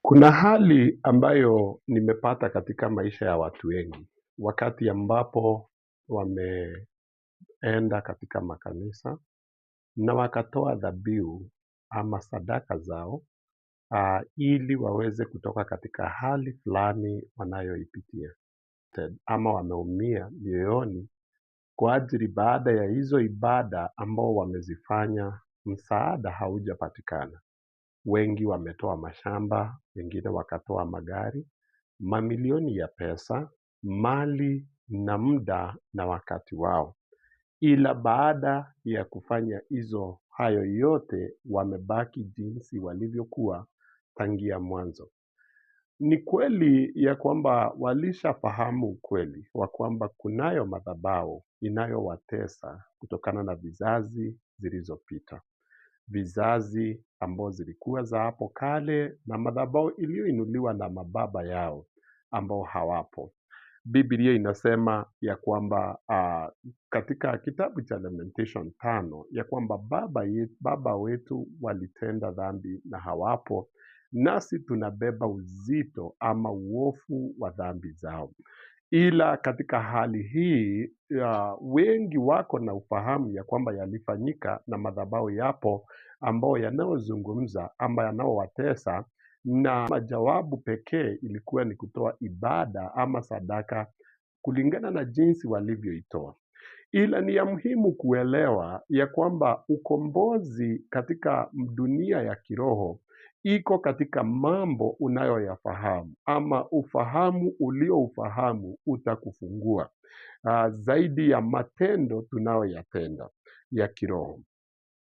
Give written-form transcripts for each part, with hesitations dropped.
Kuna hali ambayo nimepata katika maisha ya watu wengi, wakati ambapo wameenda katika makanisa na wakatoa dhabihu ama sadaka zao, ili waweze kutoka katika hali fulani wanayoipitia, ama wameumia mioyoni kwa ajili baada ya hizo ibada ambao wamezifanya, msaada haujapatikana. Wengi wametoa mashamba, wengine wakatoa magari, mamilioni ya pesa, mali na muda na wakati wao. Ila baada ya kufanya hayo yote, wamebaki jinsi walivyokuwa tangia mwanzo. Ni kweli ya kwamba walishafahamu ukweli wa kwamba kunayo madhabahu inayowatesa kutokana na vizazi zilizopita, vizazi ambao zilikuwa za hapo kale na madhabahu iliyoinuliwa na mababa yao ambao hawapo. Biblia inasema ya kwamba katika kitabu cha Lamentation 5 ya kwamba baba wetu walitenda dhambi na hawapo, nasi tunabeba uzito ama uovu wa dhambi zao. Ila katika hali hii wengi wako na ufahamu ya kwamba yalifanyika na madhabahu yapo ambao yanayozungumza ama yanayowatesa, na majawabu pekee ilikuwa ni kutoa ibada ama sadaka kulingana na jinsi walivyoitoa. Ila ni ya muhimu kuelewa ya kwamba ukombozi katika dunia ya kiroho iko katika mambo unayoyafahamu, ama ufahamu ulioufahamu utakufungua zaidi ya matendo tunayoyatenda ya kiroho.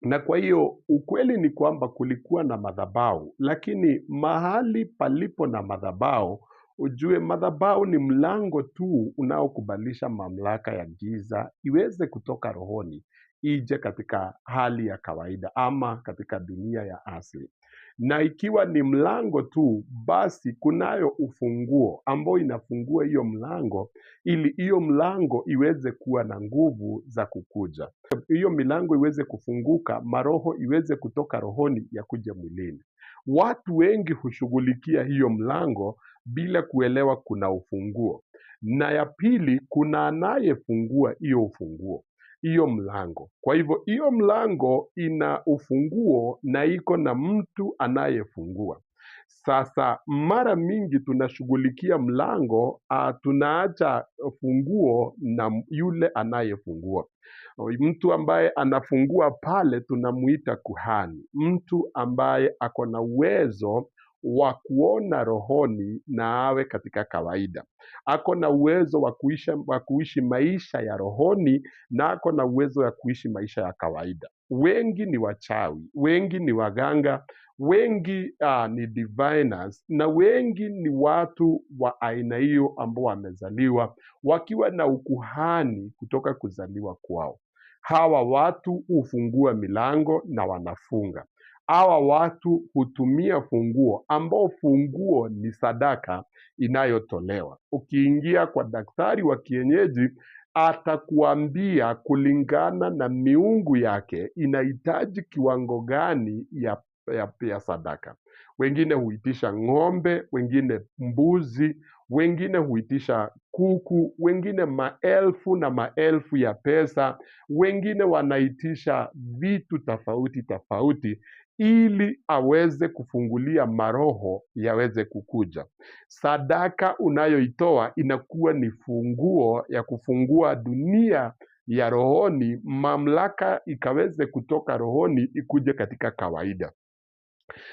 Na kwa hiyo ukweli ni kwamba kulikuwa na madhabahu, lakini mahali palipo na madhabahu, ujue madhabahu ni mlango tu unaokubalisha mamlaka ya giza iweze kutoka rohoni ije katika hali ya kawaida ama katika dunia ya asili. Na ikiwa ni mlango tu, basi kunayo ufunguo ambao inafungua hiyo mlango ili hiyo mlango iweze kuwa na nguvu za kukuja. Hiyo milango iweze kufunguka, maroho iweze kutoka rohoni ya kuja mwilini. Watu wengi hushughulikia hiyo mlango bila kuelewa kuna ufunguo. Na ya pili, kuna anayefungua hiyo ufunguo, hiyo mlango. Kwa hivyo hiyo mlango ina ufunguo na iko na mtu anayefungua. Sasa mara mingi tunashughulikia mlango, tunaacha funguo na yule anayefungua. Mtu ambaye anafungua pale tunamuita kuhani, mtu ambaye ako na uwezo wa kuona rohoni na awe katika kawaida. Ako na uwezo wa kuishi maisha ya rohoni na ako na uwezo wa kuishi maisha ya kawaida. Wengi ni wachawi, wengi ni waganga, wengi ni diviners, na wengi ni watu wa aina hiyo ambao wamezaliwa wakiwa na ukuhani kutoka kuzaliwa kwao. Hawa watu hufungua milango na wanafunga. Hawa watu hutumia funguo ambao funguo ni sadaka inayotolewa. Ukiingia kwa daktari wa kienyeji, atakuambia kulingana na miungu yake inahitaji kiwango gani ya sadaka. Wengine huitisha ng'ombe, wengine mbuzi, wengine huitisha kuku, wengine maelfu na maelfu ya pesa, wengine wanaitisha vitu tofauti tofauti ili aweze kufungulia maroho yaweze kukuja. Sadaka unayoitoa inakuwa ni funguo ya kufungua dunia ya rohoni, mamlaka ikaweze kutoka rohoni ikuje katika kawaida.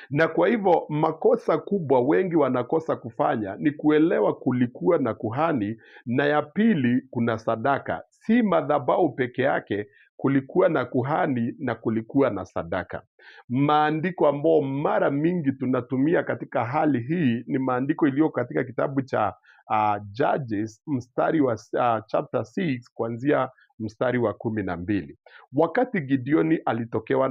Na kwa hivyo makosa kubwa wengi wanakosa kufanya ni kuelewa kulikuwa na kuhani, na ya pili kuna sadaka. Si madhabahu peke yake, kulikuwa na kuhani na kulikuwa na sadaka. Maandiko ambao mara mingi tunatumia katika hali hii ni maandiko iliyo katika kitabu cha Judges mstari wa chapter 6 kuanzia mstari wa 12. Wakati Gideoni alitokewa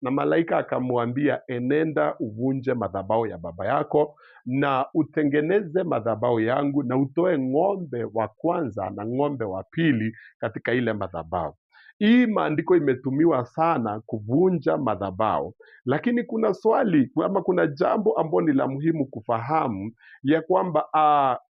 na malaika akamwambia, enenda uvunje madhabahu ya baba yako na utengeneze madhabahu yangu na utoe ng'ombe wa kwanza na ng'ombe wa pili katika ile madhabahu. Hii maandiko imetumiwa sana kuvunja madhabahu, lakini kuna swali ama kuna jambo ambalo ni la muhimu kufahamu ya kwamba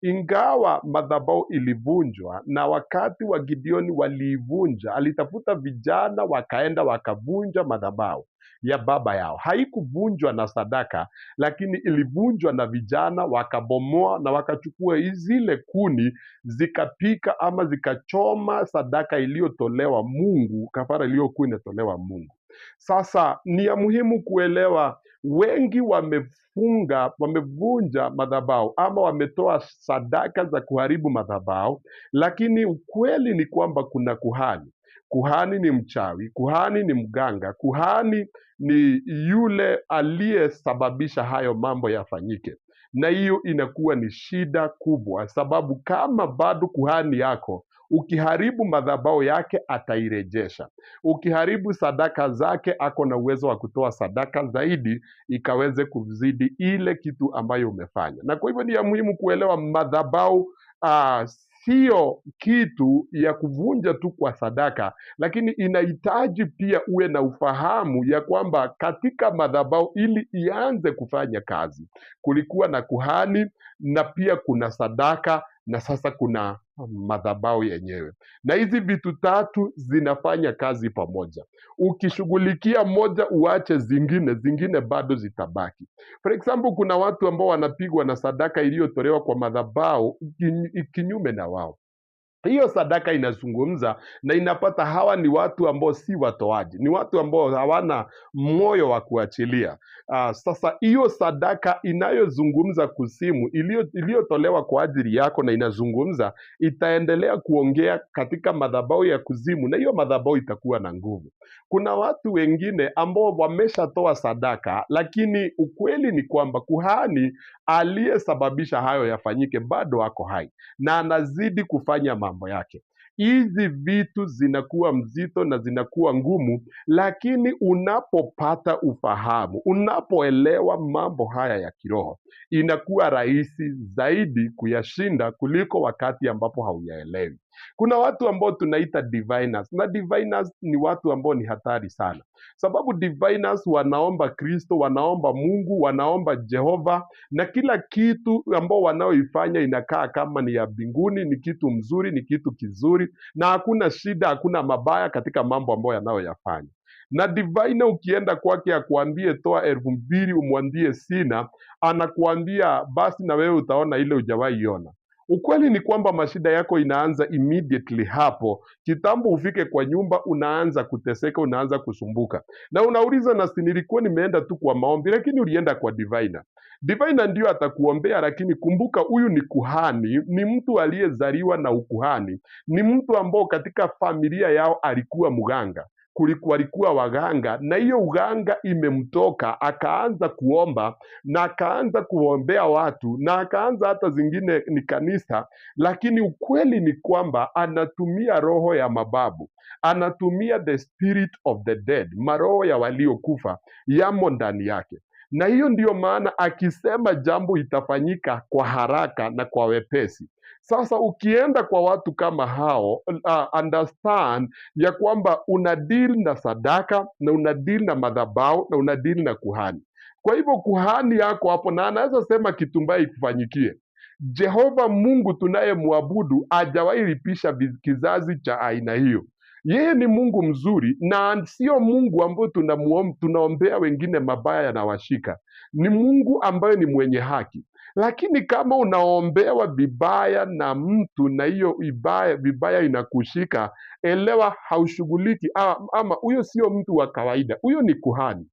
ingawa madhabahu ilivunjwa, na wakati wa Gideoni waliivunja, alitafuta vijana wakaenda wakavunja madhabahu ya baba yao. Haikuvunjwa na sadaka, lakini ilivunjwa na vijana, wakabomoa na wakachukua zile kuni zikapika ama zikachoma sadaka iliyotolewa Mungu, kafara iliyokuwa inatolewa Mungu. Sasa ni ya muhimu kuelewa, wengi wamevunja madhabahu ama wametoa sadaka za kuharibu madhabahu, lakini ukweli ni kwamba kuna kuhani. Kuhani ni mchawi, kuhani ni mganga, kuhani ni yule aliyesababisha hayo mambo yafanyike, na hiyo inakuwa ni shida kubwa, sababu kama bado kuhani yako, ukiharibu madhabahu yake atairejesha. Ukiharibu sadaka zake, ako na uwezo wa kutoa sadaka zaidi ikaweze kuzidi ile kitu ambayo umefanya. Na kwa hivyo ni ya muhimu kuelewa madhabahu sio kitu ya kuvunja tu kwa sadaka, lakini inahitaji pia uwe na ufahamu ya kwamba katika madhabahu, ili ianze kufanya kazi, kulikuwa na kuhani na pia kuna sadaka na sasa kuna madhabahu yenyewe, na hizi vitu tatu zinafanya kazi pamoja. Ukishughulikia moja uache zingine bado zitabaki. For example, kuna watu ambao wanapigwa na sadaka iliyotolewa kwa madhabahu kinyume na wao. Hiyo sadaka inazungumza na inapata hawa ni watu ambao si watoaji, ni watu ambao hawana moyo wa kuachilia. Sasa hiyo sadaka inayozungumza kuzimu, iliyotolewa kwa ajili yako na inazungumza, itaendelea kuongea katika madhabahu ya kuzimu, na hiyo madhabahu itakuwa na nguvu. Kuna watu wengine ambao wameshatoa sadaka, lakini ukweli ni kwamba kuhani aliyesababisha hayo yafanyike bado ako hai na anazidi kufanya mambo yake. Hizi vitu zinakuwa mzito na zinakuwa ngumu, lakini unapopata ufahamu, unapoelewa mambo haya ya kiroho, inakuwa rahisi zaidi kuyashinda kuliko wakati ambapo hauyaelewi. Kuna watu ambao tunaita diviners, na diviners ni watu ambao ni hatari sana, sababu diviners wanaomba Kristo, wanaomba Mungu, wanaomba Jehova, na kila kitu ambao wanaoifanya inakaa kama ni ya mbinguni, ni kitu mzuri, ni kitu kizuri, na hakuna shida, hakuna mabaya katika mambo ambayo yanayoyafanya. Na diviner ukienda kwake akuambie toa 2,000, umwambie sina, anakuambia basi na wewe utaona ile hujawahi ona. Ukweli ni kwamba mashida yako inaanza immediately hapo. Kitambo ufike kwa nyumba, unaanza kuteseka, unaanza kusumbuka, na unauliza, na si nilikuwa nimeenda tu kwa maombi? Lakini ulienda kwa diviner. Diviner ndio atakuombea, lakini kumbuka, huyu ni kuhani, ni mtu aliyezaliwa na ukuhani, ni mtu ambao katika familia yao alikuwa mganga, walikuwa waganga, na hiyo uganga imemtoka, akaanza kuomba na akaanza kuombea watu na akaanza hata zingine ni kanisa, lakini ukweli ni kwamba anatumia roho ya mababu, anatumia the spirit of the dead, maroho ya waliokufa yamo ndani yake. Na hiyo ndiyo maana akisema jambo itafanyika kwa haraka na kwa wepesi. Sasa ukienda kwa watu kama hao, understand ya kwamba una deal na sadaka na una deal na madhabahu na una deal na kuhani. Kwa hivyo kuhani yako hapo, na anaweza sema kitu mbaya ikufanyikie. Jehova Mungu tunayemwabudu hajawahi lipisha kizazi cha aina hiyo. Yeye ni Mungu mzuri na sio Mungu ambao tunaombea wengine mabaya yanawashika. Ni Mungu ambaye ni mwenye haki. Lakini kama unaombewa vibaya na mtu na hiyo vibaya inakushika, elewa haushughuliki, ama huyo sio mtu wa kawaida, huyo ni kuhani.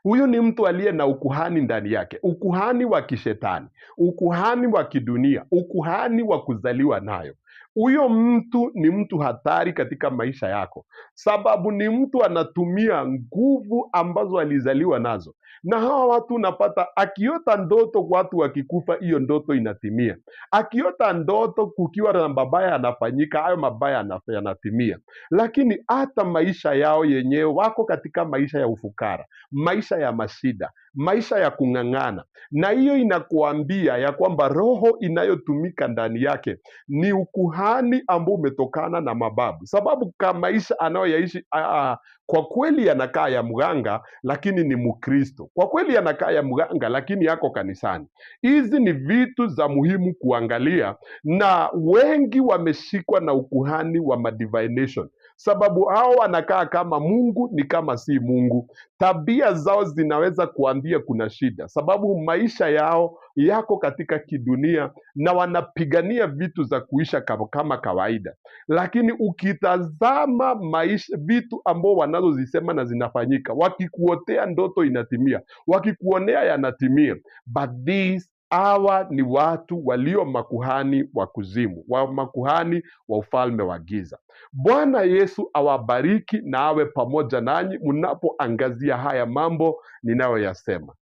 Huyu ni mtu aliye na ukuhani ndani yake, ukuhani wa kishetani, ukuhani wa kidunia, ukuhani wa kuzaliwa nayo. Huyo mtu ni mtu hatari katika maisha yako, sababu ni mtu anatumia nguvu ambazo alizaliwa nazo. Na hawa watu unapata akiota ndoto, watu wakikufa, hiyo ndoto inatimia. Akiota ndoto kukiwa na mabaya yanafanyika, hayo mabaya yanatimia. Lakini hata maisha yao yenyewe wako katika maisha ya ufukara, maisha ya mashida, maisha ya kung'ang'ana, na hiyo inakuambia ya kwamba roho inayotumika ndani yake ni ukuhani ambao umetokana na mababu, sababu kama maisha anayoyaishi kwa kweli yanakaa ya mganga, lakini ni Mkristo. Kwa kweli yanakaa ya mganga, lakini yako kanisani. Hizi ni vitu za muhimu kuangalia, na wengi wameshikwa na ukuhani wa madivination, sababu hao wanakaa kama Mungu ni kama si Mungu. Tabia zao zinaweza kuambia kuna shida, sababu maisha yao yako katika kidunia na wanapigania vitu za kuisha kama kawaida. Lakini ukitazama maisha, vitu ambao wanazozisema na zinafanyika, wakikuotea ndoto inatimia, wakikuonea yanatimia. But these, hawa ni watu walio makuhani wa kuzimu, wa makuhani wa ufalme wa giza. Bwana Yesu awabariki na awe pamoja nanyi mnapoangazia haya mambo ninayoyasema.